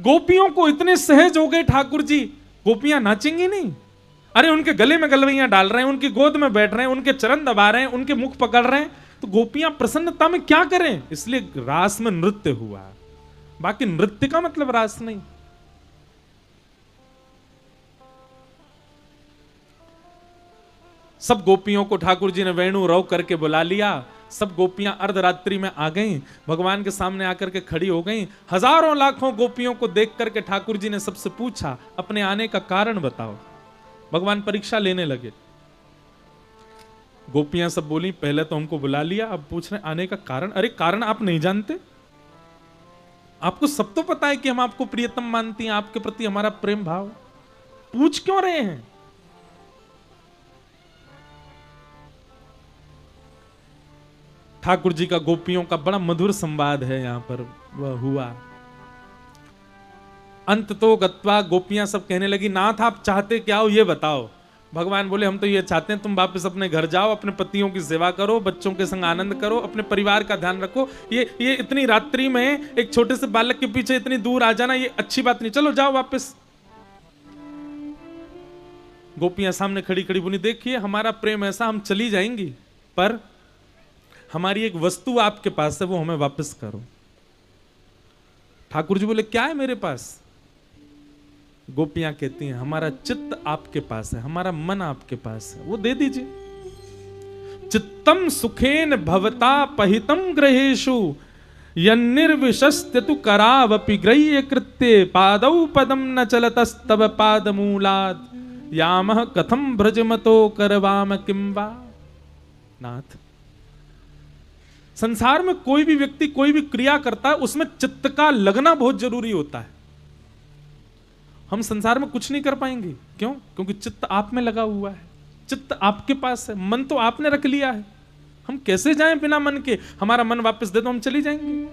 गोपियों को इतने सहज हो गए ठाकुर जी, गोपियां नाचेंगी नहीं? अरे उनके गले में गलवैयां डाल रहे हैं, उनकी गोद में बैठ रहे हैं, उनके चरण दबा रहे हैं, उनके मुख पकड़ रहे हैं, तो गोपियां प्रसन्नता में क्या करें? इसलिए रास में नृत्य हुआ, बाकी नृत्य का मतलब रास नहीं। सब गोपियों को ठाकुर जी ने वेणु रव करके बुला लिया। सब गोपियां अर्धरात्रि में आ गईं, भगवान के सामने आकर के खड़ी हो गईं। हजारों लाखों गोपियों को देख करके ठाकुर जी ने सबसे पूछा, अपने आने का कारण बताओ। भगवान परीक्षा लेने लगे। गोपियां सब बोली, पहले तो हमको बुला लिया, अब पूछ रहे आने का कारण। अरे कारण आप नहीं जानते? आपको सब तो पता है कि हम आपको प्रियतम मानती हैं, आपके प्रति हमारा प्रेम भाव, पूछ क्यों रहे हैं? ठाकुर जी का गोपियों का बड़ा मधुर संवाद है यहां पर वह हुआ। अंत तो गत्वा गोपियां सब कहने लगी, नाथ आप चाहते क्या हो ये बताओ। भगवान बोले, हम तो ये चाहते हैं तुम वापस अपने घर जाओ, अपने पतियों की सेवा करो, बच्चों के संग आनंद करो, अपने परिवार का ध्यान रखो। ये इतनी रात्रि में एक छोटे से बालक के पीछे इतनी दूर आ जाना ये अच्छी बात नहीं, चलो जाओ वापस। गोपियां सामने खड़ी खड़ी बोली, देखिए हमारा प्रेम ऐसा, हम चली जाएंगी, पर हमारी एक वस्तु आपके पास है, वो हमें वापस करो। ठाकुर जी बोले, क्या है मेरे पास? गोपियां कहती हैं, हमारा चित्त आपके पास है, हमारा मन आपके पास है, वो दे दीजिए। चित्तम सुखेन भवता पहितम ग्रहेषु यन्निर्विशस्त्यतु करावपि ग्रह्य कृत्ये पादौ पदम न चलतस्तव पादमूलात् यामः कथम भ्रजमतो करवाम किंवा। नाथ, संसार में कोई भी व्यक्ति कोई भी क्रिया करता है, उसमें चित्त का लगना बहुत जरूरी होता है। हम संसार में कुछ नहीं कर पाएंगे, क्यों? क्योंकि चित्त आप में लगा हुआ है, चित्त आपके पास है, मन तो आपने रख लिया है। हम कैसे जाएं बिना मन के? हमारा मन वापस दे दो, हम चली जाएंगे।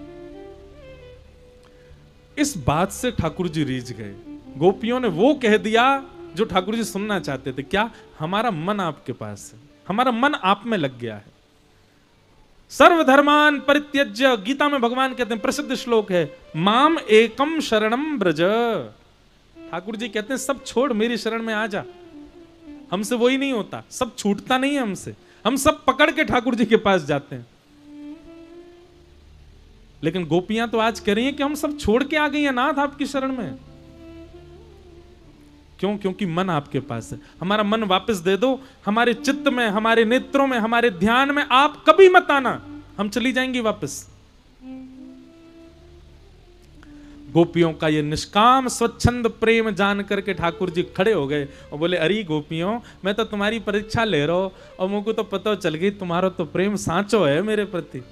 इस बात से ठाकुर जी रीझ गए। गोपियों ने वो कह दिया जो ठाकुर जी सुनना चाहते थे। क्या? हमारा मन आपके पास है, हमारा मन आप में लग गया है। सर्वधर्मान परित्यज्य, गीता में भगवान कहते हैं, प्रसिद्ध श्लोक है, माम एकम शरणम ब्रज। ठाकुर जी कहते हैं, सब छोड़ मेरी शरण में आ जा। हमसे वही नहीं होता, सब छूटता नहीं है हमसे, हम सब पकड़ के ठाकुर जी के पास जाते हैं। लेकिन गोपियां तो आज कह रही हैं कि हम सब छोड़ के आ गई हैं नाथ आपकी शरण में। क्यों? क्योंकि मन आपके पास है। हमारा मन वापस दे दो, हमारे चित्त में, हमारे नेत्रों में, हमारे ध्यान में आप कभी मत आना, हम चली जाएंगी वापस। गोपियों का ये निष्काम स्वच्छंद प्रेम जान करके ठाकुर जी खड़े हो गए और बोले, अरे गोपियों, मैं तो तुम्हारी परीक्षा ले रहा हूं और मुझको तो पता चल गई तुम्हारा तो प्रेम सांचो है मेरे प्रति।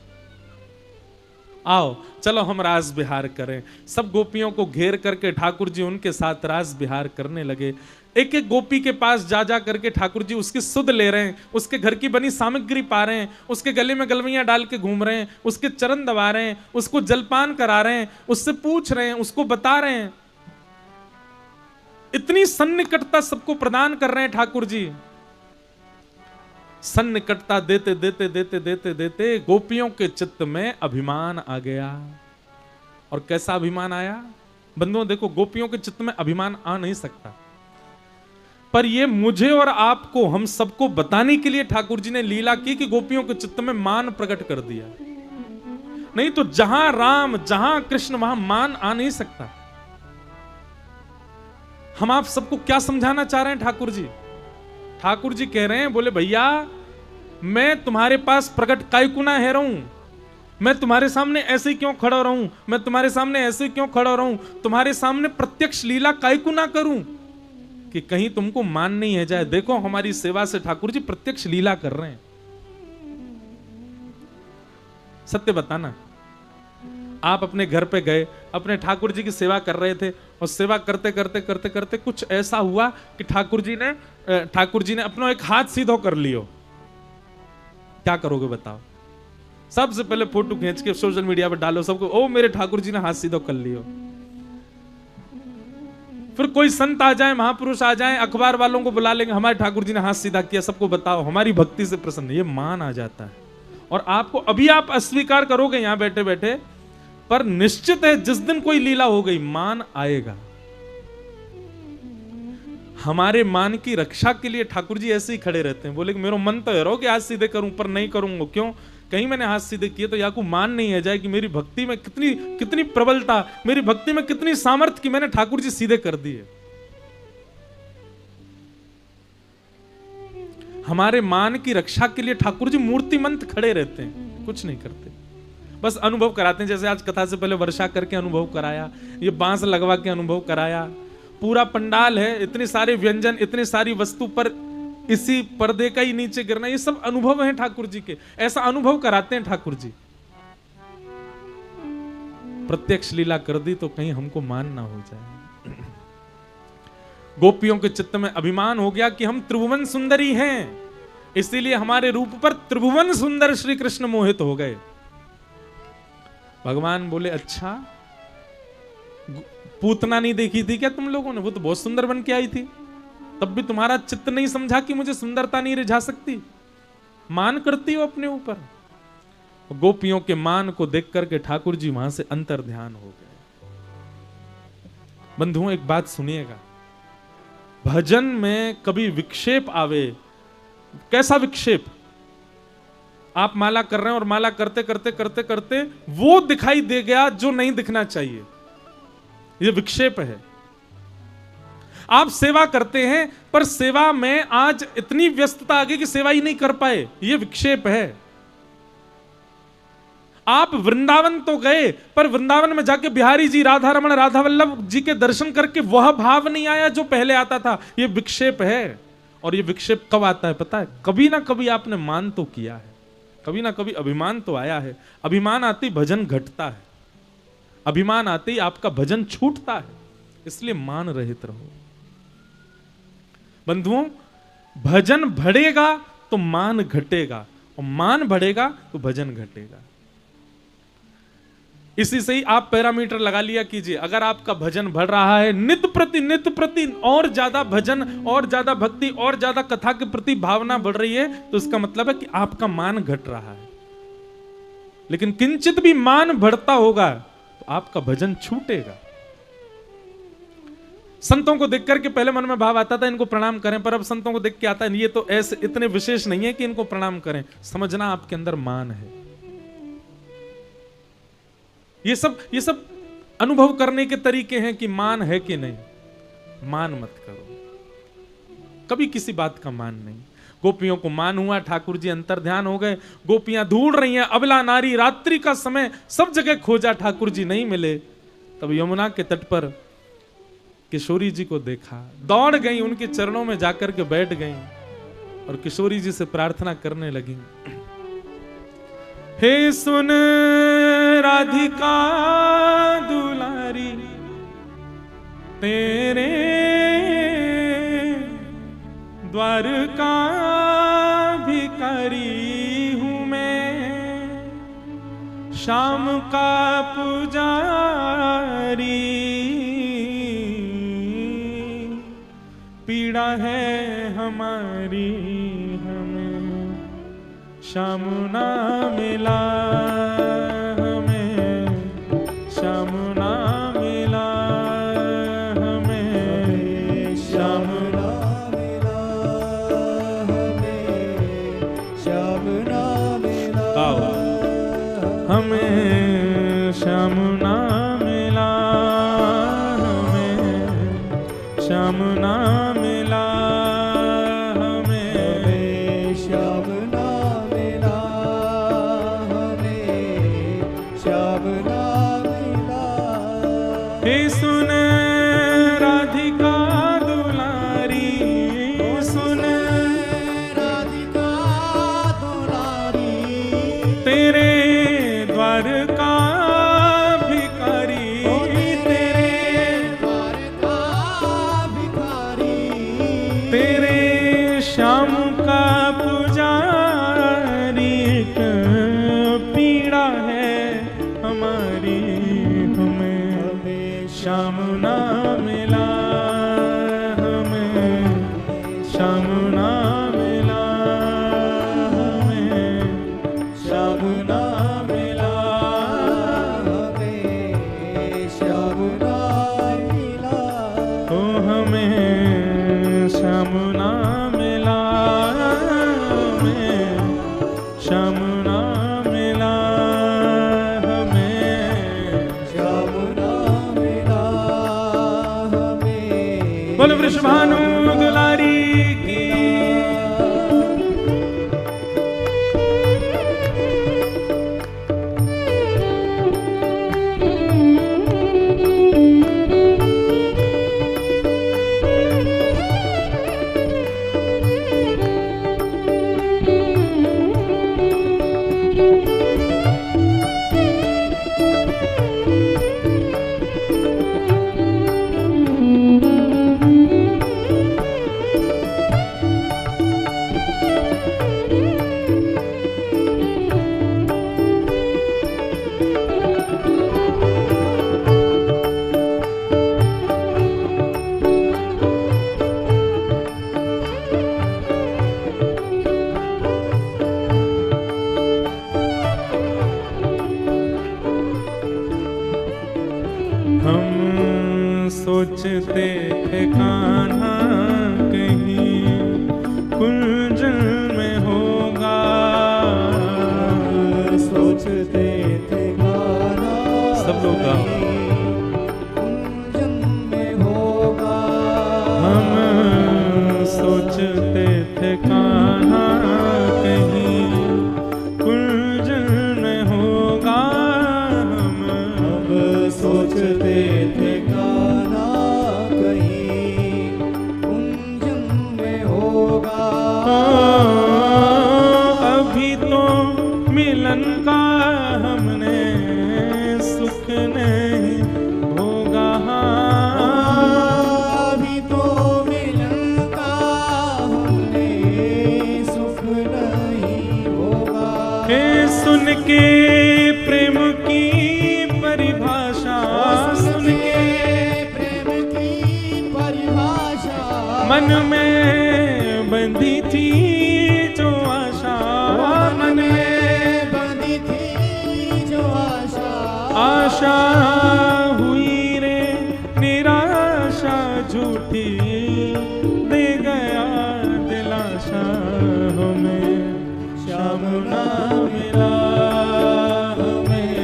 आओ चलो हम रास बिहार करें। सब गोपियों को घेर करके ठाकुर जी उनके साथ रास बिहार करने लगे। एक एक गोपी के पास जा जा करके ठाकुर जी उसकी सुध ले रहे हैं, उसके घर की बनी सामग्री पा रहे हैं, उसके गले में गलवैयां डाल के घूम रहे हैं, उसके चरण दबा रहे हैं, उसको जलपान करा रहे हैं, उससे पूछ रहे हैं, उसको बता रहे हैं। इतनी सन्निकटता सबको प्रदान कर रहे हैं ठाकुर जी। सन्निकटता देते देते देते देते देते गोपियों के चित्त में अभिमान आ गया। और कैसा अभिमान आया? बंधुओं देखो, गोपियों के चित्त में अभिमान आ नहीं सकता, पर ये मुझे और आपको, हम सबको बताने के लिए ठाकुर जी ने लीला की कि गोपियों के चित्त में मान प्रकट कर दिया। नहीं तो जहां राम, जहां कृष्ण, वहां मान आ नहीं सकता। हम आप सबको क्या समझाना चाह रहे हैं ठाकुर जी? ठाकुर जी कह रहे हैं, बोले भैया मैं तुम्हारे पास प्रकट कायकुना है रहूं, मैं तुम्हारे सामने ऐसे क्यों खड़ा रहूं, मैं तुम्हारे सामने ऐसे क्यों खड़ा रहूं, तुम्हारे सामने प्रत्यक्ष लीला कायकुना करूं कि कहीं तुमको मान नहीं है जाए। देखो हमारी सेवा से ठाकुर जी प्रत्यक्ष लीला कर रहे हैं। सत्य बताना, आप अपने घर पे गए, अपने ठाकुर जी की सेवा कर रहे थे और सेवा करते करते करते करते कुछ ऐसा हुआ कि ठाकुर जी ने अपना एक हाथ सीधा कर लियो, क्या करोगे बताओ? सबसे पहले फोटो खींच के सोशल मीडिया पर डालो सबको, ओ मेरे ठाकुर जी ने हाथ सीधा कर लियो। फिर कोई संत आ जाए, महापुरुष आ जाए, अखबार वालों को बुला लेंगे, हमारे ठाकुर जी ने हाथ सीधा किया, सबको बताओ, हमारी भक्ति से प्रसन्न। ये मान आ जाता है। और आपको अभी आप अस्वीकार करोगे यहां बैठे बैठे पर निश्चित है जिस दिन कोई लीला हो गई मान आएगा। हमारे मान की रक्षा के लिए ठाकुर जी ऐसे ही खड़े रहते हैं। बोले कि मेरा मन तो है रो कि हाथ सीधे करूं, पर नहीं करूंगा। क्यों? कहीं मैंने हाथ सीधे किए तो याकू मान नहीं आ जाए कि मेरी भक्ति में कितनी प्रबलता, मेरी भक्ति में कितनी सामर्थ्य कि मैंने ठाकुर जी सीधे कर दिए। हमारे मान की रक्षा के लिए ठाकुर जी मूर्तिमंत खड़े रहते हैं, कुछ नहीं करते, बस अनुभव कराते हैं। जैसे आज कथा से पहले वर्षा करके अनुभव कराया, ये बांस लगवा के अनुभव कराया, पूरा पंडाल है, इतने सारे व्यंजन, इतनी सारी वस्तु पर इसी पर्दे का ही नीचे गिरना, ये सब अनुभव हैं ठाकुर जी के। ऐसा अनुभव कराते हैं ठाकुर जी। प्रत्यक्ष लीला कर दी तो कहीं हमको मान ना हो जाए। गोपियों के चित्त में अभिमान हो गया कि हम त्रिभुवन सुंदरी हैं, इसीलिए हमारे रूप पर त्रिभुवन सुंदर श्री कृष्ण मोहित हो गए। भगवान बोले अच्छा, पूतना नहीं देखी थी क्या तुम लोगों ने? वो तो बहुत सुंदर बन के आई थी, तब भी तुम्हारा चित्त नहीं समझा कि मुझे सुंदरता नहीं रिझा सकती? मान करती हो अपने ऊपर। गोपियों के मान को देख करके ठाकुर जी वहां से अंतर ध्यान हो गए। बंधुओं एक बात सुनिएगा, भजन में कभी विक्षेप आवे, कैसा विक्षेप? आप माला कर रहे हैं और माला करते करते करते करते वो दिखाई दे गया जो नहीं दिखना चाहिए, ये विक्षेप है। आप सेवा करते हैं पर सेवा में आज इतनी व्यस्तता आ गई कि सेवा ही नहीं कर पाए, ये विक्षेप है। आप वृंदावन तो गए पर वृंदावन में जाके बिहारी जी, राधा रमण, राधा वल्लभ जी के दर्शन करके वह भाव नहीं आया जो पहले आता था, ये विक्षेप है। और ये विक्षेप कब आता है पता है? कभी ना कभी आपने मान तो किया है, कभी ना कभी अभिमान तो आया है। अभिमान आते ही भजन घटता है, अभिमान आते ही आपका भजन छूटता है, इसलिए मान रहित रहो। बंधुओं, भजन बढ़ेगा तो मान घटेगा, और मान बढ़ेगा तो भजन घटेगा। इसी से ही आप पैरामीटर लगा लिया कीजिए। अगर आपका भजन बढ़ रहा है, नित्य प्रति और ज्यादा भजन, और ज्यादा भक्ति, और ज्यादा कथा के प्रति भावना बढ़ रही है, तो इसका मतलब है कि आपका मान घट रहा है। लेकिन किंचित भी मान बढ़ता होगा तो आपका भजन छूटेगा। संतों को देख करके पहले मन में भाव आता था इनको प्रणाम करें, पर अब संतों को देख के आता है ये तो ऐसे इतने विशेष नहीं है कि इनको प्रणाम करें। समझना आपके अंदर मान है। ये सब अनुभव करने के तरीके हैं कि मान है कि नहीं। मान मत करो, कभी किसी बात का मान नहीं। गोपियों को मान हुआ, ठाकुर जी अंतर ध्यान हो गए। गोपियां ढूंढ रही हैं, अबला नारी, रात्रि का समय, सब जगह खोजा, ठाकुर जी नहीं मिले। तब यमुना के तट पर किशोरी जी को देखा, दौड़ गई, उनके चरणों में जाकर के बैठ गई और किशोरी जी से प्रार्थना करने लगी, हे सुन राधिका दुलारी, तेरे द्वारका भिखारी हूं मैं, शाम का पुजारी, पीड़ा है हमारी हमें श्याम ना मिला, हमें श्याम ना मिला, हमें श्याम ना मिला, हमें श्याम ना मिला, हमें श्याम ना मिला, हमें श्याम ना मिला, हमें श्याम ना मिला, हमें श्याम ना मिला। हे सुन राधिका दुलारी, सुन राधिका दुलारी, तेरे द्वार का भिखारी, तेरे द्वार का भिखारी, तेरे श्याम का पुजारी, पीड़ा है हमारी हमें श्याम ना मिला, हमें श्याम ना मिला, हमें श्याम ना मिला, हमें वृषभानु दुलारी की। सोचते थे कान्हा कहीं कुंजल में होगा, सोचते थे कान्हा सब लोग कुंजल में होगा। हम सोचते थे कान्हा कहीं कुंजल में होगा, हम सोचते थे अभी तो मिलन का हमने सुख नहीं भोगा, अभी तो मिलन का हमने सुख नहीं भोगा। हे सुन के प्रेम की परिभाषा, सुन के प्रेम की परिभाषा, मन में बंधी थी जो आशा, मन में बंधी थी जो आशा, आशा हुई रे निराशा झूठी, दे गया दिलाशा हमें श्याम ना मिला, हमें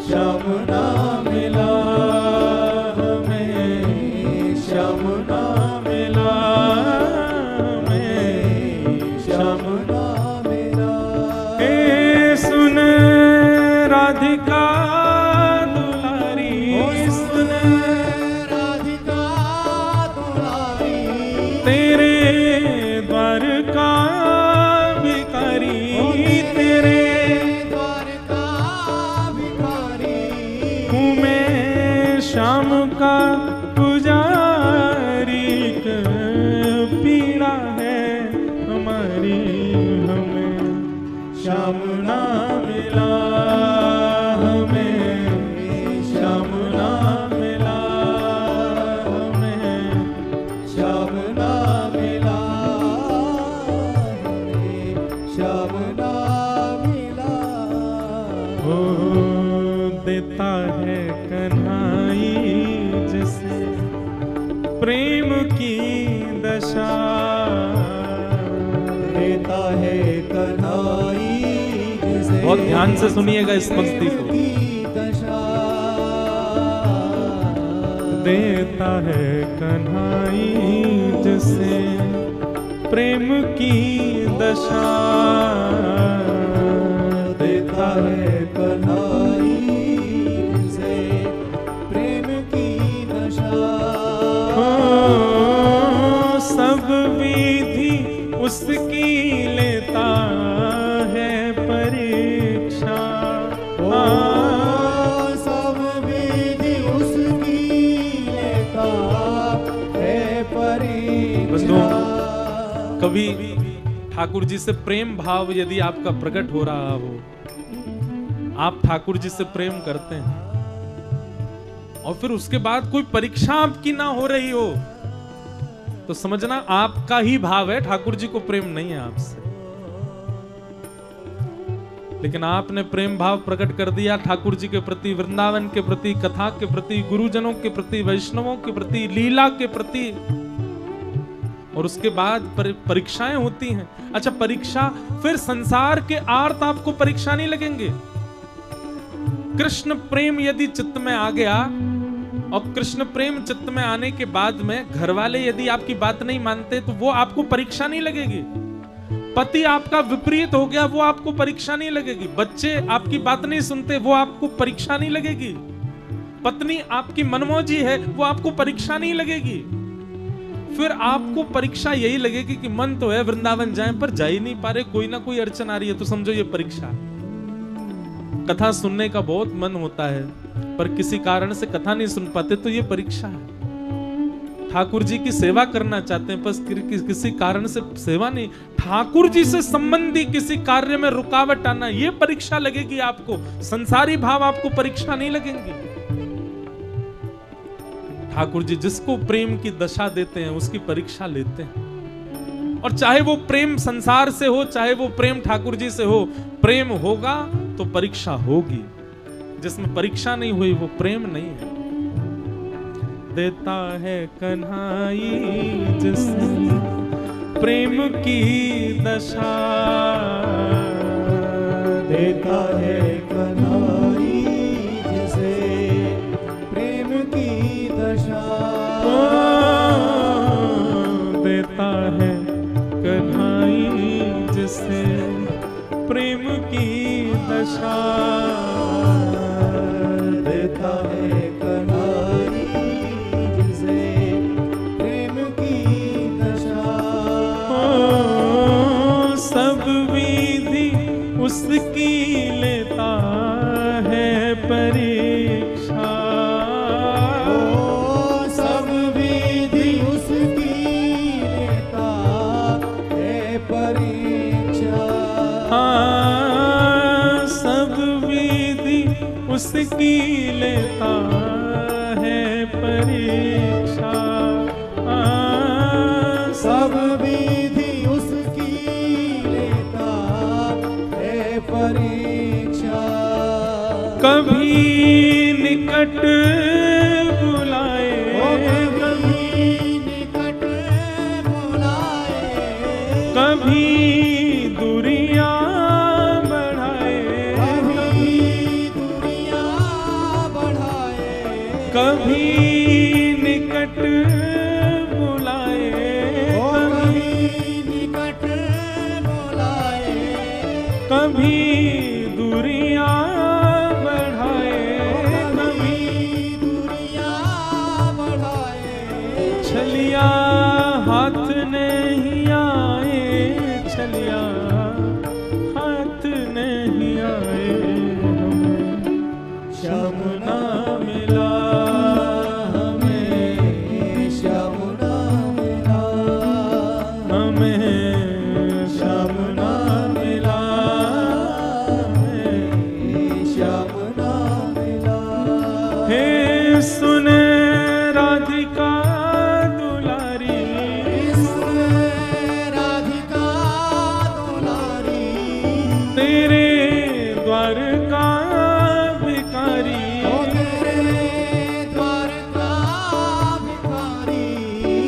श्याम ना मिला, हमें श्याम ना मिला, राधिका दुलारी, सुन राधिका दुलारी, तेरे द्वार का भिखारी, तेरे द्वार का भिखारी हूँ मैं श्याम का पुजारी, पीड़ा है हमारी हमें श्याम ना मिला, हमें श्याम ना मिला, हमें श्याम ना मिला, हमें श्याम ना मिला। हो देता है कन्हाई जिसे प्रेम की दशा, देता है कन्हाई जिसे बहुत ध्यान से सुनिएगा इस पंक्ति को। देता है कन्हाई जिसे प्रेम की दशा, देता है कन्हाई जिसे प्रेम की दशा। सब विधि उसकी लेता है परीक्षा, सब विधि उसकी लेता है परीक्षा। कभी ठाकुर जी से प्रेम भाव यदि आपका प्रकट हो रहा हो, आप ठाकुर जी से प्रेम करते हैं और फिर उसके बाद कोई परीक्षा आपकी ना हो रही हो, तो समझना आपका ही भाव है, ठाकुर जी को प्रेम नहीं है आपसे। लेकिन आपने प्रेम भाव प्रकट कर दिया ठाकुर जी के प्रति, वृंदावन के प्रति, कथा के प्रति, गुरुजनों के प्रति, वैष्णवों के प्रति, लीला के प्रति, और उसके बाद परीक्षाएं होती हैं। अच्छा, परीक्षा फिर संसार के आर्त आपको परीक्षा नहीं लगेंगे। कृष्ण प्रेम यदि चित्त में आ गया और कृष्ण प्रेम चित्त में आने के बाद में घर वाले यदि आपकी बात नहीं मानते तो वो आपको परीक्षा नहीं लगेगी। पति आपका विपरीत हो गया, वो आपको परीक्षा नहीं लगेगी। बच्चे आपकी बात नहीं सुनते, वो आपको परीक्षा नहीं लगेगी। पत्नी आपकी मनमौजी है, वो आपको परीक्षा नहीं लगेगी। फिर आपको परीक्षा यही लगेगी कि मन तो है वृंदावन जाएं पर जा ही नहीं पा रहे, कोई ना कोई अड़चन आ रही है, तो समझो ये परीक्षा। कथा सुनने का बहुत मन होता है पर किसी कारण से कथा नहीं सुन पाते, तो ये परीक्षा है। ठाकुर जी की सेवा करना चाहते हैं बस किसी कारण से सेवा नहीं, ठाकुर जी से संबंधी किसी कार्य में रुकावट आना, ये परीक्षा लगेगी आपको। संसारी भाव आपको परीक्षा नहीं लगेंगे। ठाकुर जी जिसको प्रेम की दशा देते हैं उसकी परीक्षा लेते हैं। और चाहे वो प्रेम संसार से हो, चाहे वो प्रेम ठाकुर जी से हो, प्रेम होगा तो परीक्षा होगी। जिसमें परीक्षा नहीं हुई वो प्रेम नहीं है। देता है कन्हाई जिसे प्रेम की दशा, देता है कन्हाई जिसे प्रेम की दशा, देता है कन्हाई जिसे प्रेम की दशा, देता है कन्हाई जिसे प्रेम की दशा। सब विधि उसकी लेता है परीक्षा, सब विधि उसकी लेता है परीक्षा, सब विधि उसकी लेता है परीक्षा, सब विधि उसकी लेता है परीक्षा। कभी निकट बुलाए, कभी निकट बुलाए, कभी दूरियां बढ़ाए, कभी दूरियां बढ़ाए, कभी निकट बुलाए, कभी निकट बुलाए, कभी दूरियां बढ़ाए, कभी दूरियां बढ़ाए। छलिया हाथ नहीं आए, छलिया हाथ नहीं आए, श्याम ना मिला हमें, श्याम ना मिला हमें श्याम ना मिला हमें, श्याम ना मिला। हे सुन राधिका दुलारी, सुन राधिका दुलारी, तेरे द्वार का भिखारी, ओ तेरे द्वार का भिखारी,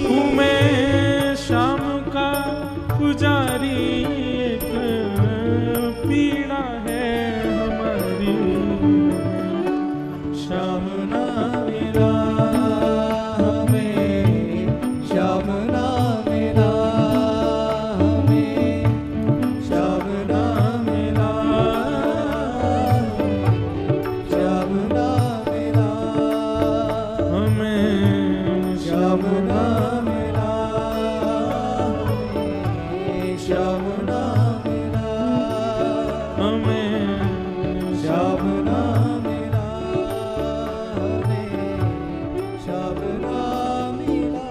तू मैं शाम का पुजारी, एक पीड़ा है हमारी। श्याम ना मिला हमें, श्याम ना मिला हमें, श्याम ना मिला, श्याम ना मिला हमें श्याम ना मिला हमें, श्याम ना मिला हमें श्याम ना मिला हमें, श्याम ना मिला।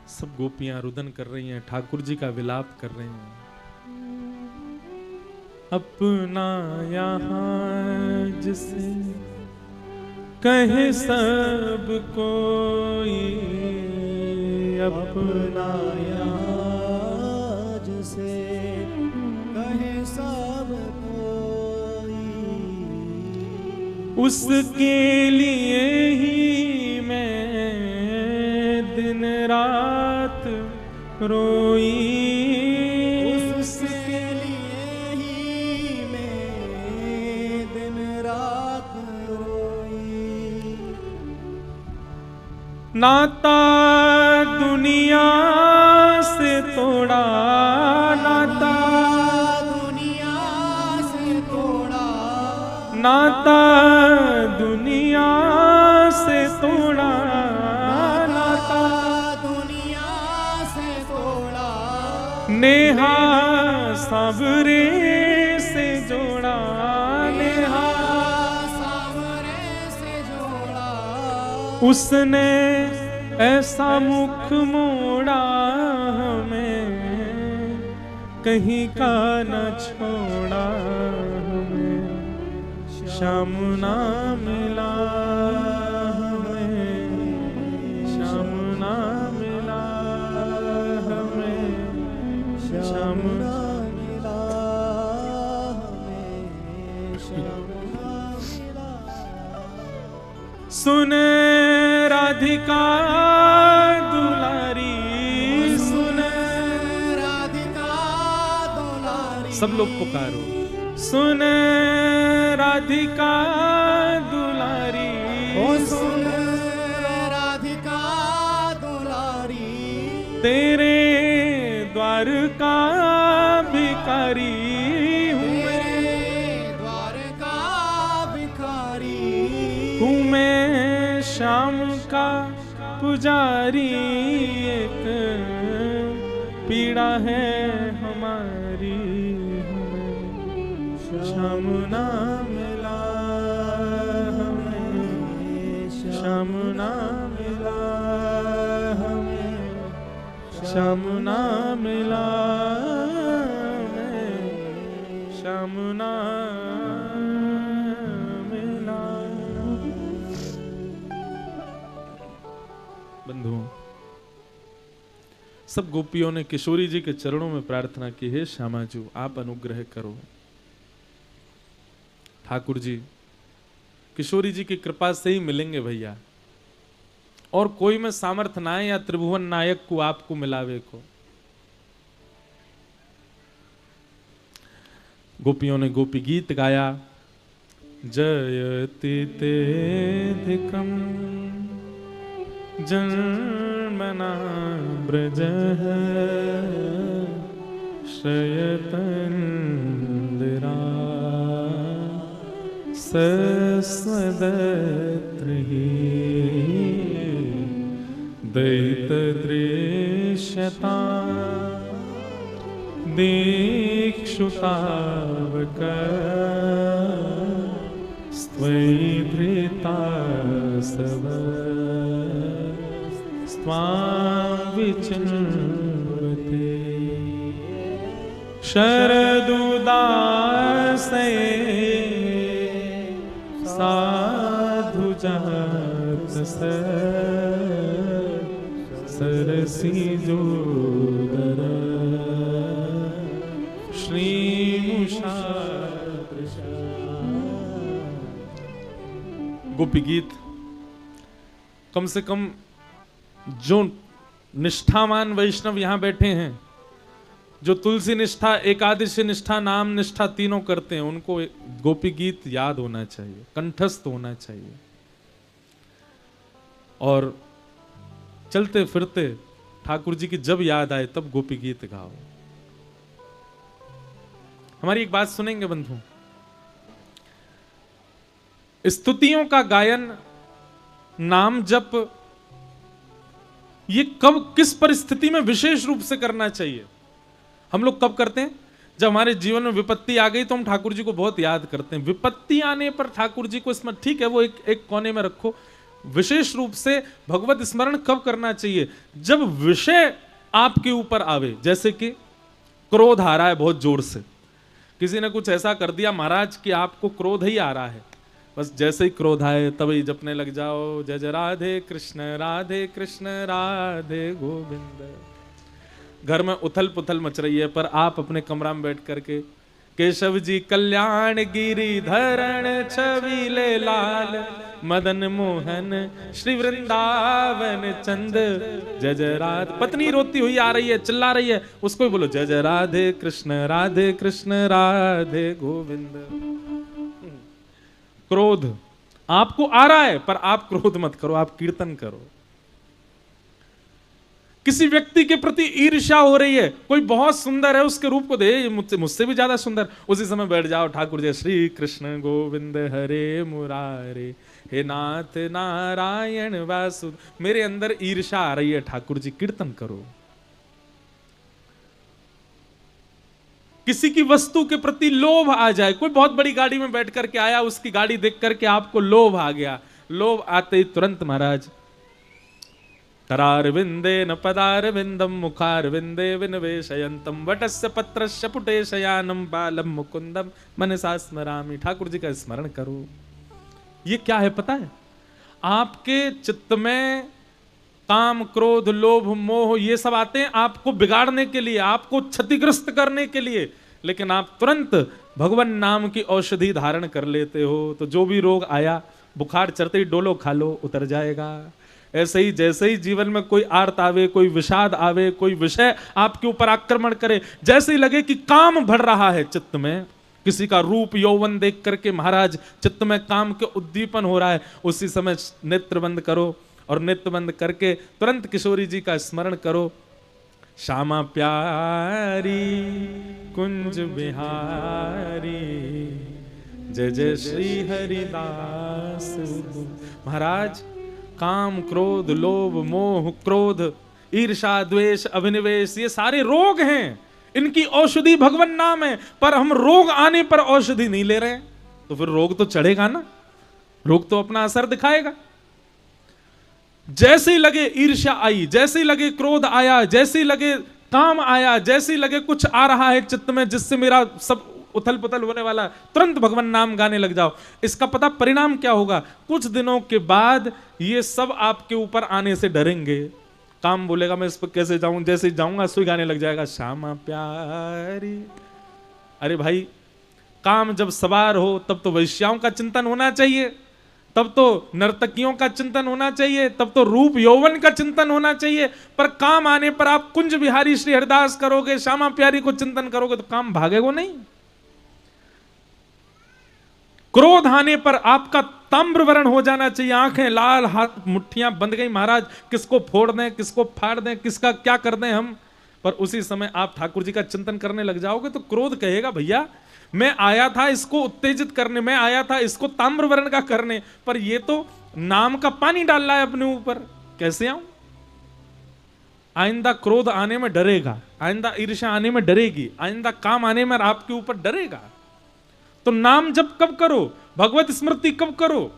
सब गोपियां रुदन कर रही हैं, ठाकुर जी का विलाप कर रही हैं। अपना यहाँ जिसे कहे सब कोई, अपना यहाँ जिसे कहे सब कोई, उसके लिए ही मैं दिन रात रोई, उसके लिए ही मैं दिन रात नाता दुनिया से तोड़ा, नाता दुनिया से तोड़ा, नाता दुनिया से तोड़ा, नाता दुनिया से तोड़ा, नेहा सावरे से जोड़ा, नेहा सावरे से जोड़ा, उसने ऐसा मुख मोड़ा हमें, कहीं का न छोड़ा हमें, श्याम ना मिला हमें, श्याम ना मिला हमें, श्याम ना मिला हमें, श्याम ना मिला। सुन राधिका दुलारी, सुन राधिका दुलारी, सब लोग पुकारो, सुन राधिका दुलारी, ओ सुन राधिका दुलारी, तेरे द्वार का भिखारी हूँ मैं, तेरे द्वार का भिखारी हूँ मैं, श्याम का पुजारी, एक पीड़ा है हमारी हमें, श्याम ना मिला हमें, श्याम ना मिला हमें, श्याम ना मिला हमें, श्याम ना मिला। बंधुओं, सब गोपियों ने किशोरी जी के चरणों में प्रार्थना की, हे श्यामाजू आप अनुग्रह करो। ठाकुर जी किशोरी जी की कृपा से ही मिलेंगे भैया, और कोई में सामर्थ्य ना है या त्रिभुवन नायक को आपको मिलावे को। गोपियों ने गोपी गीत गाया, जयति तेधिकम जन्मना ब्रजः श्रयतन्दिरा सस्वदत्रिः दैतदृश्यता दीक्षुतावक स्त्वैधृता सव स्वां विचिन्वते शरदुदासे साधु जात सरसी जोदर श्रीमुषा। गोपी गीत कम से कम जो निष्ठावान वैष्णव यहां बैठे हैं, जो तुलसी निष्ठा, एकादशी निष्ठा, नाम निष्ठा तीनों करते हैं, उनको गोपी गीत याद होना चाहिए, कंठस्थ होना चाहिए। और चलते फिरते ठाकुर जी की जब याद आए तब गोपी गीत गाओ। हमारी एक बात सुनेंगे बंधु, स्तुतियों का गायन, नाम जप, ये कब किस परिस्थिति में विशेष रूप से करना चाहिए? हम लोग कब करते हैं? जब हमारे जीवन में विपत्ति आ गई तो हम ठाकुर जी को बहुत याद करते हैं। विपत्ति आने पर ठाकुर जी को स्मरण, ठीक है, वो एक कोने में रखो। विशेष रूप से भगवत स्मरण कब करना चाहिए? जब विषय आपके ऊपर आवे, जैसे कि क्रोध आ रहा है बहुत जोर से, किसी ने कुछ ऐसा कर दिया महाराज कि आपको क्रोध ही आ रहा है, बस जैसे ही क्रोध आए तभी जपने लग जाओ, जय जय राधे कृष्ण राधे गोविंद। घर में उथल पुथल मच रही है, पर आप अपने कमरा में बैठ करके केशव जी कल्याण गिरी धरण छविले लाल मदन मोहन श्री वृंदावन चंद जय जय राधे। पत्नी रोती हुई आ रही है, चिल्ला रही है, उसको भी बोलो जय जय राधे कृष्ण राधे गोविंद। क्रोध आपको आ रहा है पर आप क्रोध मत करो, आप कीर्तन करो। किसी व्यक्ति के प्रति ईर्ष्या हो रही है, कोई बहुत सुंदर है, उसके रूप को दे, मुझसे भी ज्यादा सुंदर, उसी समय बैठ जाओ ठाकुर जी श्री कृष्ण गोविंद हरे मुरारे हे नाथ नारायण वासुदेव, मेरे अंदर ईर्ष्या आ रही है ठाकुर जी कीर्तन करो। किसी की वस्तु के प्रति लोभ आ जाए, कोई बहुत बड़ी गाड़ी में बैठ करके आया, उसकी गाड़ी देख करके आपको लोभ आ गया, लोभ आते ही तुरंत महाराज करार विंदे न पदार विंदम मुखार विंदे विनवेशयंतम वटस्य पत्रस्य पुटे शयानम बालम मुकुंदम मनसा स्मरामि, ठाकुर जी का स्मरण करो। ये क्या है पता है? आपके चित्त में काम क्रोध लोभ मोह ये सब आते हैं आपको बिगाड़ने के लिए, आपको क्षतिग्रस्त करने के लिए, लेकिन आप तुरंत भगवान नाम की औषधि धारण कर लेते हो, तो जो भी रोग आया, बुखार चढ़ते ही डोलो खा लो, उतर जाएगा। ऐसे ही जैसे ही जीवन में कोई आर्त आवे, कोई विषाद आवे, कोई विषय आपके ऊपर आक्रमण करे, जैसे ही लगे कि काम बढ़ रहा है चित्त में, किसी का रूप यौवन देख करके महाराज चित्त में काम के उद्दीपन हो रहा है, उसी समय नेत्र बंद करो और नेत्र बंद करके तुरंत किशोरी जी का स्मरण करो। श्यामा प्यारी कुंज बिहारी जय जय श्री हरिदास। महाराज काम क्रोध लोभ मोह क्रोध ईर्षा द्वेष अभिनिवेश ये सारे रोग हैं, इनकी औषधि भगवान नाम है, पर हम रोग आने पर औषधि नहीं ले रहे हैं, तो फिर रोग तो चढ़ेगा ना, रोग तो अपना असर दिखाएगा। जैसे ही लगे ईर्ष्या आई, जैसे ही लगे क्रोध आया, जैसे ही लगे काम आया, जैसे ही लगे कुछ आ रहा है चित्त में जिससे मेरा सब उथल पुथल होने वाला, तुरंत भगवान नाम गाने लग जाओ। इसका पता परिणाम क्या होगा? कुछ दिनों के बाद ये सब आपके ऊपर आने से डरेंगे। काम बोलेगा मैं इस पर कैसे जाऊं, जैसे जाऊंगा सुई गाने लग जाएगा श्यामा प्यारी। अरे भाई, काम जब सवार हो तब तो वैश्याओं का चिंतन होना चाहिए, तब तो नर्तकियों का चिंतन होना चाहिए, तब तो रूप यौवन का चिंतन होना चाहिए, पर काम आने पर आप कुंज बिहारी श्री हरिदास करोगे, श्यामा प्यारी को चिंतन करोगे तो काम भागेगा नहीं। क्रोध आने पर आपका ताम्र वर्ण हो जाना चाहिए, आंखें लाल, हाथ मुट्ठियां बंध गई, महाराज किसको फोड़ दें, किसको फाड़ दें, किसका क्या कर दें हम। पर उसी समय आप ठाकुर जी का चिंतन करने लग जाओगे तो क्रोध कहेगा भैया मैं आया था इसको उत्तेजित करने, मैं आया था इसको ताम्र वर्ण का करने, पर ये तो नाम का पानी डाल रहा है अपने ऊपर, कैसे आऊं। आइंदा क्रोध आने में डरेगा, आइंदा ईर्ष्या आने में डरेगी, आइंदा काम आने में आपके ऊपर डरेगा। तो नाम जप कब करो, भगवत स्मृति कब करो?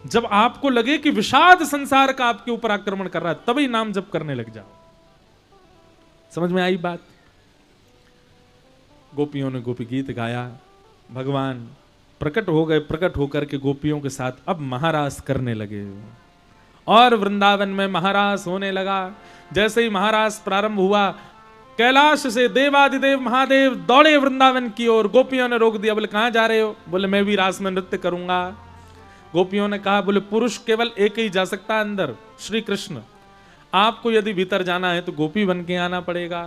जब आपको लगे कि विषाद संसार का आपके ऊपर आक्रमण कर रहा है, तभी नाम जप करने लग जाओ। समझ में आई बात? गोपियों ने गोपी गीत गाया, भगवान प्रकट हो गए, प्रकट होकर के गोपियों के साथ अब महारास करने लगे और वृंदावन में महारास होने लगा। जैसे ही महारास प्रारंभ हुआ, कैलाश से देवादिदेव महादेव दौड़े वृंदावन की ओर। गोपियों ने रोक दिया, बोले कहां जा रहे हो? बोले मैं भी रास में नृत्य करूंगा। गोपियों ने कहा, बोले पुरुष केवल एक ही जा सकता अंदर, श्री कृष्ण। आपको यदि भीतर जाना है तो गोपी बन के आना पड़ेगा।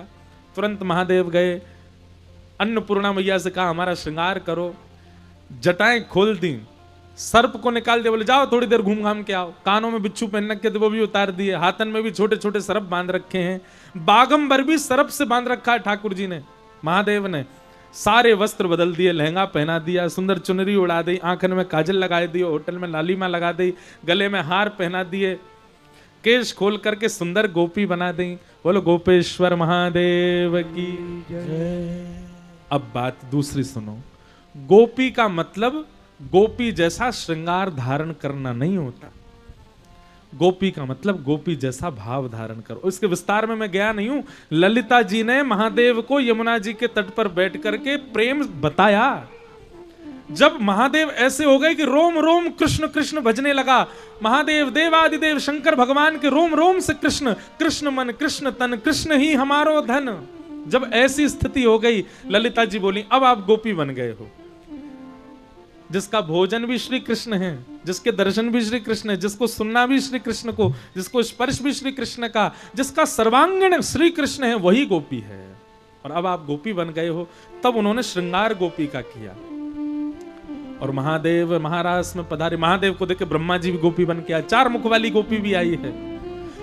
तुरंत महादेव गए, अन्नपूर्णा मैया से कहा हमारा श्रृंगार करो, जटाएं खोल दी, सर्प को निकाल दिया, बोले जाओ थोड़ी देर घूम घाम के आओ। कानों में बिच्छू पहन रखे थे वो भी उतार दिए, हाथन में भी छोटे छोटे सर्प बांध रखे हैं, बागंबर भी सर्प से बांध रखा है ठाकुर जी ने, महादेव ने। सारे वस्त्र बदल दिए, लहंगा पहना दिया, सुंदर चुनरी उड़ा दी, आंखन में काजल लगा दी, होटल में लालिमा लगा दी, गले में हार पहना दिए, केश खोल करके सुंदर गोपी बना दी। बोलो गोपेश्वर महादेव की जय। अब बात दूसरी सुनो, गोपी का मतलब गोपी जैसा श्रृंगार धारण करना नहीं होता। गोपी का मतलब गोपी जैसा भाव धारण करो। इसके विस्तार में मैं गया नहीं हूं। ललिता जी ने महादेव को यमुना जी के तट पर बैठ करके प्रेम बताया। जब महादेव ऐसे हो गए कि रोम रोम कृष्ण कृष्ण भजने लगा, महादेव देवादिदेव शंकर भगवान के रोम रोम से कृष्ण, कृष्ण मन कृष्ण तन, कृष्ण ही हमारो धन। जब ऐसी स्थिति हो गई, ललिता जी बोली अब आप गोपी बन गए हो। जिसका भोजन भी श्री कृष्ण है, जिसके दर्शन भी श्री कृष्ण है, जिसको सुनना भी श्री कृष्ण को, जिसको स्पर्श भी श्री कृष्ण का, जिसका सर्वांगीण श्री कृष्ण है, वही गोपी है। और अब आप गोपी बन गए हो। तब उन्होंने श्रृंगार गोपी का किया और महादेव महारास में पधारे। महादेव को देख के ब्रह्मा जी भी गोपी बन के आए, 4 मुख वाली गोपी भी आई है।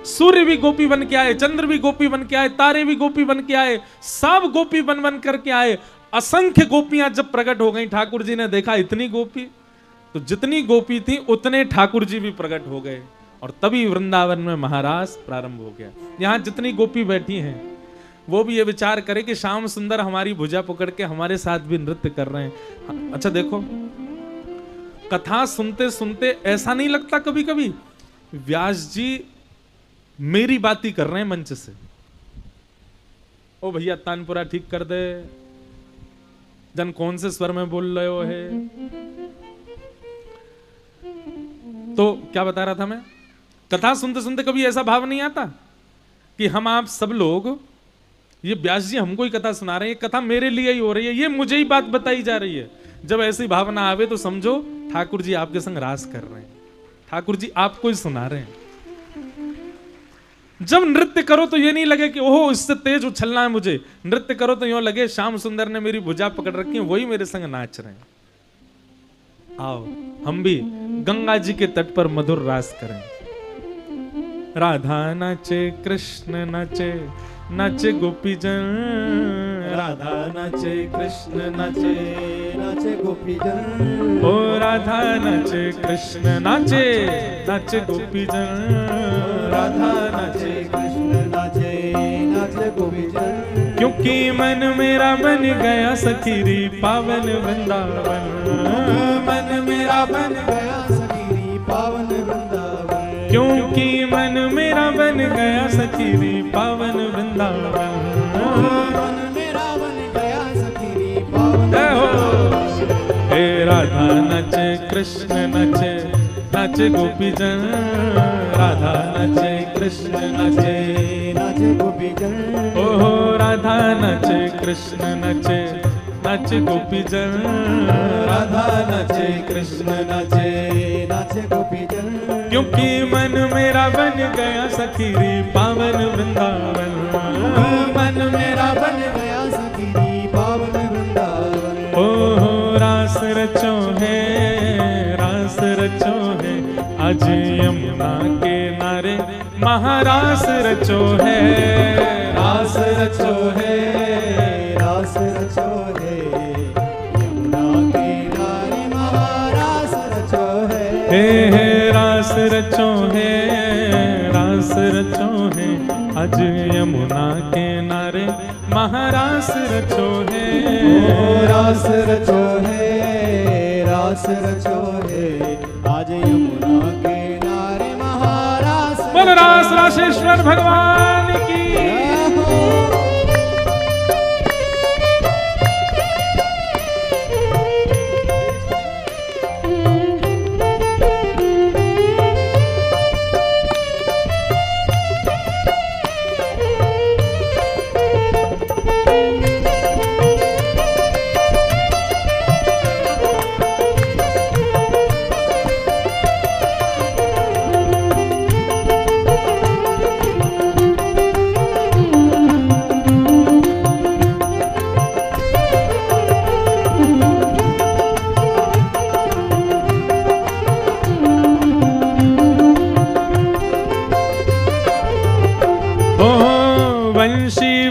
सूर्य भी गोपी बन के आए, चंद्र भी गोपी बन के आए, तारे भी गोपी बन के आए, सब गोपी बन बन करके आए। असंख्य गोपियां जब प्रकट हो गई, ठाकुर जी ने देखा इतनी गोपी, तो जितनी गोपी थी उतने ठाकुर जी भी प्रकट हो गए और तभी वृंदावन में महारास प्रारंभ हो गया। यहां जितनी गोपी बैठी हैं वो भी ये विचार करे कि श्याम सुंदर हमारी भुजा पकड़ के हमारे साथ भी नृत्य कर रहे हैं। अच्छा देखो, कथा सुनते सुनते ऐसा नहीं लगता कभी कभी व्यास जी मेरी बात ही कर रहे हैं मंच से, ओ भैया तानपुरा ठीक कर दे, जन कौन से स्वर में बोल रहे हो है। तो क्या बता रहा था मैं, कथा सुनते सुनते कभी ऐसा भाव नहीं आता कि हम आप सब लोग, ये व्यास जी हमको ही कथा सुना रहे हैं, कथा मेरे लिए ही हो रही है, ये मुझे ही बात बताई जा रही है। जब ऐसी भावना आवे तो समझो ठाकुर जी आपके संग रास कर रहे हैं, ठाकुर जी आपको ही सुना रहे हैं। जब नृत्य करो तो ये नहीं लगे कि ओहो इससे तेज उछलना है मुझे, नृत्य करो तो यूं लगे श्याम सुंदर ने मेरी भुजा पकड़ रखी है, वही मेरे संग नाच रहे हैं। आओ हम भी गंगा जी के तट पर मधुर रास करें। राधा नाचे कृष्ण नाचे, नाचे गोपी जन, राधा नाचे कृष्ण नाचे, नाचे गोपी जन। ओ राधा नाचे कृष्ण नाचे, नाचे गोपी जन, राधा नाचे कृष्ण नाचे, नाचे गोपी जन। क्योंकि मन मेरा बन गया सखीरी पावन वृंदावन, मन मेरा बन गया सखीरी पावन वृंदावन। क्योंकि मन मेरा बन गया सखीरी पावन वृंदावन। मन मेरा बन गया सखीरी पावन जय हो। वृंदावन। हे राधा नाचे कृष्ण नाचे, नाचे गोपी जन, राधा नाचे कृष्ण नाचे, नाचे गोपी जन। ओहो राधा नाचे कृष्ण नाचे, नाचे गोपी जन, राधा नाचे कृष्ण नाचे, नाचे गोपी जन। क्योंकि मन मेरा बन गया सखीरी पावन वृंदावन। मन मेरा बन गया सखीरी पावन वृंदावन। ओहो रास रचो है, रास रचो है, आज यमुना के नारे महारास रचो है, रास रचो है, रास रचो है, यमुना के नारे महारास रचो है। हे रास रचो है, रास रचो है, आज यमुना के नारे महारास रचो है। रास रचो है, रास रचो है, आज यमुना के नारे महारास। बोल रास राशेश्वर भगवान की।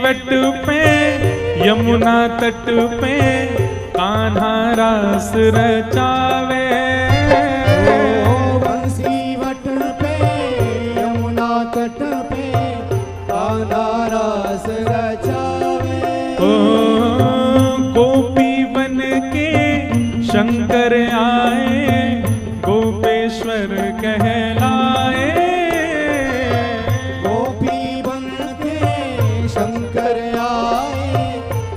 वट पे यमुना तट पे कान्हा रास रचावे। बंसी वट पे यमुना तट पे कान्हा रास रचावे। ओ गोपी बन के शंकर आए, गोपेश्वर कहलाए। गोपी बन के शंकर आए,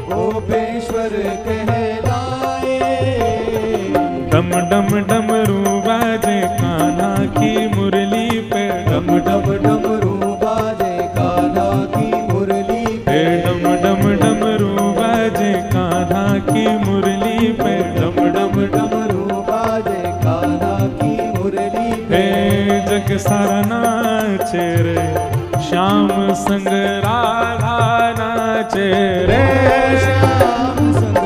गोपेश्वर कहलाए। डम डम डमरू बाजे कान्हा की मुरली पे, डम डम डमरू बाजे कान्हा की मुरली पे। डम डम डमरू बाजे कान्हा की मुरली पे, डम डम डमरू बाजे कान्हा की मुरली पे। जग सारा नाचे रे, श्याम संग राधा नाचे रे। श्याम संग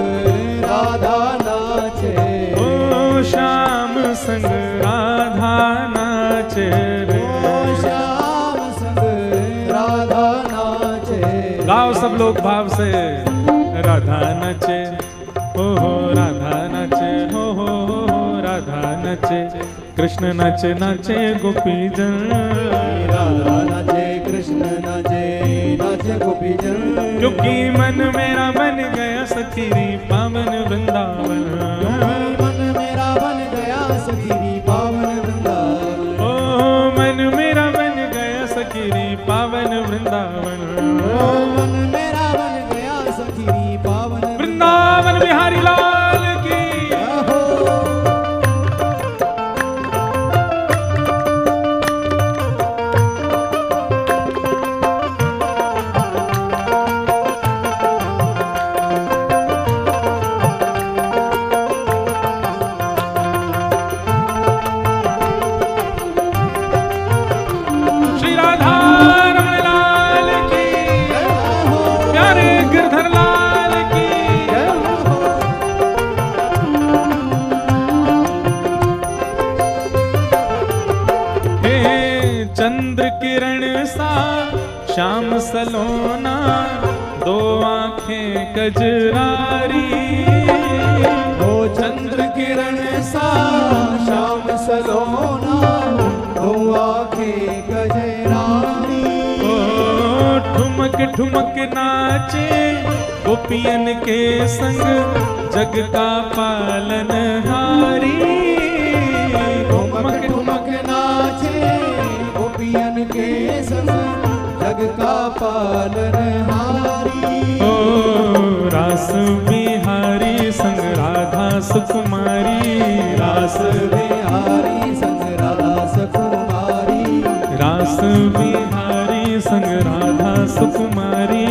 राधा नाचे। ओ श्याम संग राधा नाचे रे। ओ श्याम संग लोग भाव से राधा नचे हो राधा नचे हो राधा नचे कृष्ण नाचे नाचे गोपी जन राधा नाचे कृष्ण नाचे नाचे गोपी जन क्योंकि मन मेरा बन गया सखीरी पावन वृंदावन मन मेरा बन गया सखीरी पावन वृंदावन ओ मन मेरा बन गया सखीरी पावन वृंदावन मन मेरा बन गया सखीरी पावन वृंदावन बिहारी लाल की श्री राधा रमण लाल की प्यारे गिरधर लाल की हे चंद्र किरण सा श्याम सलोना दो आंखें कजरारी ओ चंद्र किरण सा श्याम सलोना दो आंखें गजरानी ओ ठुमक ठुमक नाचे गोपियन के संग जग का पालन हारी ठुमक ठुमक नाचे गोपियन के संग जग का पालन हारी ओ रास बिहारी संग राधा सुकुमारी रास बिहारी संग राधा सुकुमारी रास बिहारी संग राधा सुकुमारी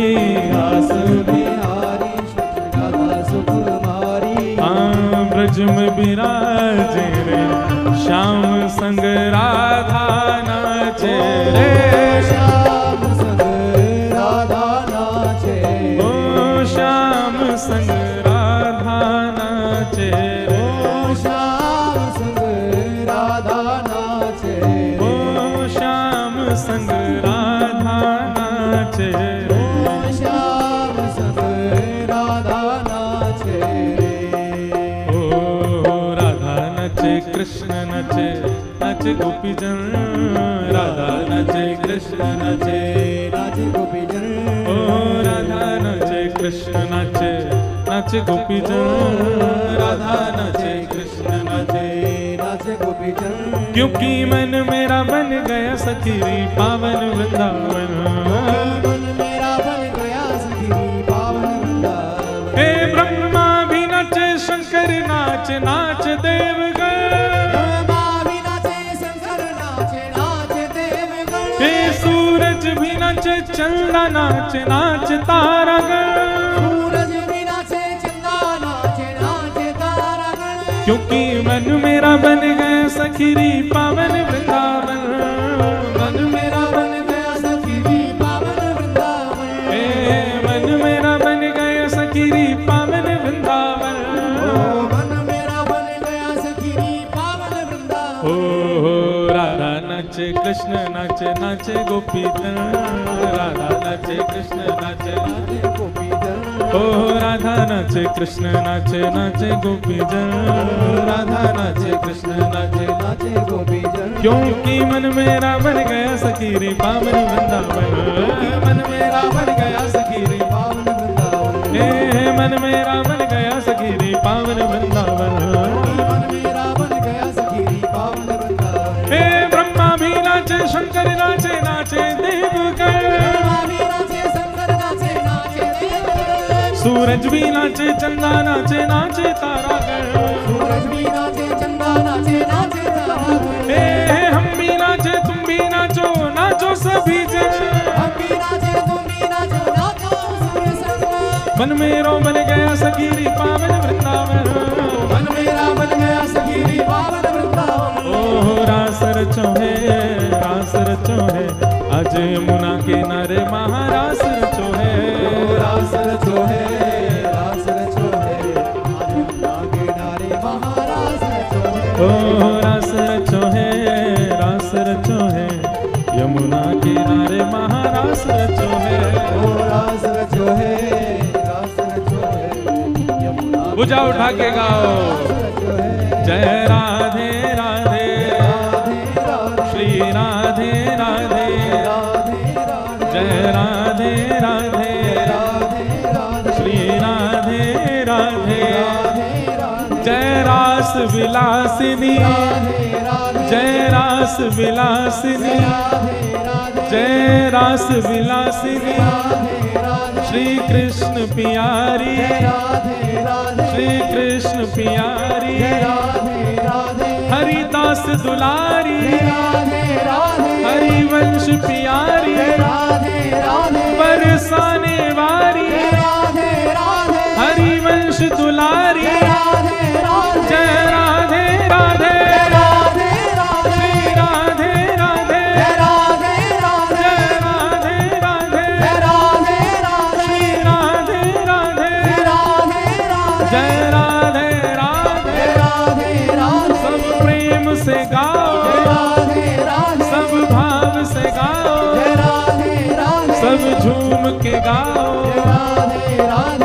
रास बिहारी संग राधा सुकुमारी ब्रज में विराजे रे श्याम संग राधा नाचे रे श्याम संग राधा नाचे ओ श्याम संग राधा नाचे रे ओ श्याम संग राधा नाचे ओ श्याम संग राधा नाचे रे ओ श्याम संग राधा नाचे ओ राधा नचे कृष्ण नचे नाचे गोपी जन राधा नचे कृष्ण नचे नाचे गोपी जन ओ राधा नचे कृष्ण नाचे नाचे गोपी जन राधा नचे कृष्ण नाचे नाचे गोपी जन क्योंकि मन मेरा बन गया सखीरी पावन वृंदावन मन मेरा बन गया सखी पावन वृंदावन हे ब्रह्मा भी नाचे शंकर नाच नाच देवगण मावी नाचे शंकर नाचे नाचे देवगण हे सूरज भी नाचे चंदा नाच नाच तारागण सूरज भी नाचे चंदा नाचे नाचे तारागण क्योंकि मन मेरा बन गया सखीरी पावन वृंदावन मन मेरा बन गया सखी पावन वृंदावन हे मन मेरा बन गया सखीरी पावन वृंदावन मन मेरा बन गया सखी पावन वृंदावन ओ राधा नाचे कृष्ण नाचे नाचे गोपी जन राधा नाचे कृष्ण नाचे नाचे गोपी जन ओ राधा नाचे कृष्ण नाचे नाचे गोपी जन राधा नाचे कृष्ण नाचे नाचे गोपी जन क्योंकि मन मेरा बन गया सखीरी पावन वृंदावन मन मेरा बन गया सखीरी पावन वृंदावन हे मन मेरा बन गया सखीरी पावन वृंदावन मन मेरा बन गया सखी पावन वृंदावन हे ब्रह्मा भी नाचे शंकर नाचे नाचे देवगण मावी नाचे शंकर नाचे नाचे देवगण सूरज भी नाचे चंदा नाचे नाचे तारागण सूरज भी नाचे चंदा नाचे नाचे तारागण हे हम भी नाचे तुम भी नाचो नाचो सभी जन हम भी नाचे तुम भी नाचो नाचो सूर्य संग मन मेरो बन गया सखीरी पावन वृंदावन मन मेरा बन गया सखी पावन वृंदावन ओ रास रचो है आज यमुना किनारे महारास रचो है रास रचो है रास रचो है आज यमुना किनारे महारास रचो है ओ रास रचो है यमुना किनारे महारास रचो है ओ रास रचो है कलेजा उठा के गाओ। जय राधे राधे श्री राधे राधे, जय राधे राधे श्री राधे राधे, जय रास विलासिनी, जय रास विलासिनी, जय रास विलासिनी, श्री कृष्ण पियारी, श्री कृष्ण पियारी, हरिदास दुलारी, हरिवंश पियारी, बरसाने वारी, हरिवंश दुलारी, जय राधे राधे श्री राधे राधे, जय राधे राधे श्री राधे राधे, जय राधे राधे, सब प्रेम से गाओ, सब भाव से गाओ, सब झूम के गाओ,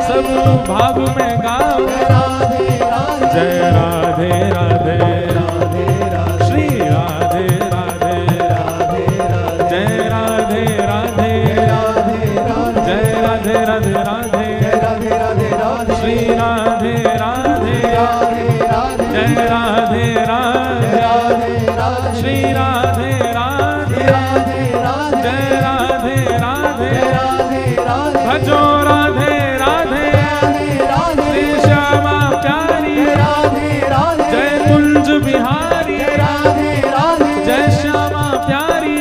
सब भाव में गाओ। जय राधे राधे श्री राधे राधे, जय राधे राधे, जय राधे राधे राधे, श्री राधे राधे, जय राधे राधे श्री राधे राधे, जय राधे राधे, भजो राधे राधे श्री श्यामा प्यारी, जय कुंज बिहारी, जय श्यामा प्यारी,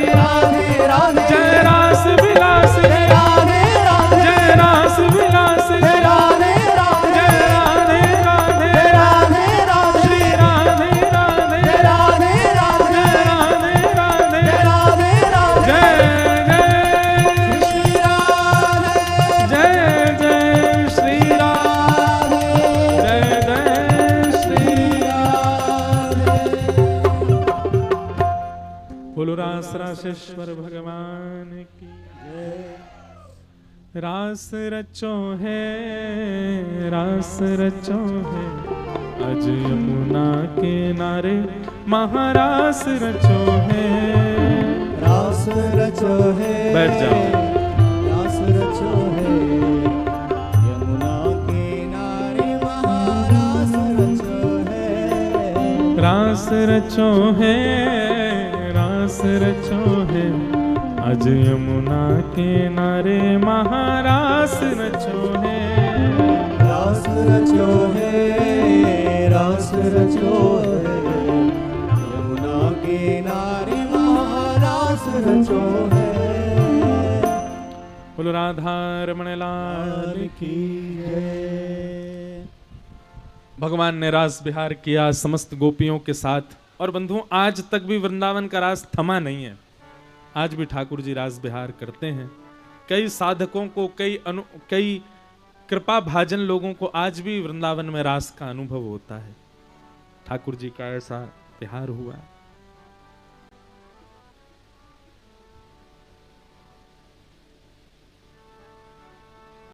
जय रास विलास, जय रास विलास, जय राधे राधे श्री राधे राधे, जय राधे राधे, जय जय श्री राधे, जय जय श्री बोलो रास रासेश्वर भगवान की। रास रचो है, रास रचो है, आज यमुना किनारे महारास रचो है। रास रचो है, बैठ जाओ। रास रचो है, यमुना किनारे महारास रचो है। रास रचो है, रास रचो है, आज यमुना किनारे महारास रचो है। रास रचो है, रास रचो है, यमुना किनारे महारास रचो है। बोलो राधा रमण लाल की जय। भगवान ने रास विहार किया समस्त गोपियों के साथ, और बंधुओं आज तक भी वृंदावन का रास थमा नहीं है। आज भी ठाकुर जी रास विहार करते हैं। कई साधकों को, कई कृपा भाजन लोगों को आज भी वृंदावन में रास का अनुभव होता है। ठाकुर जी का ऐसा विहार हुआ।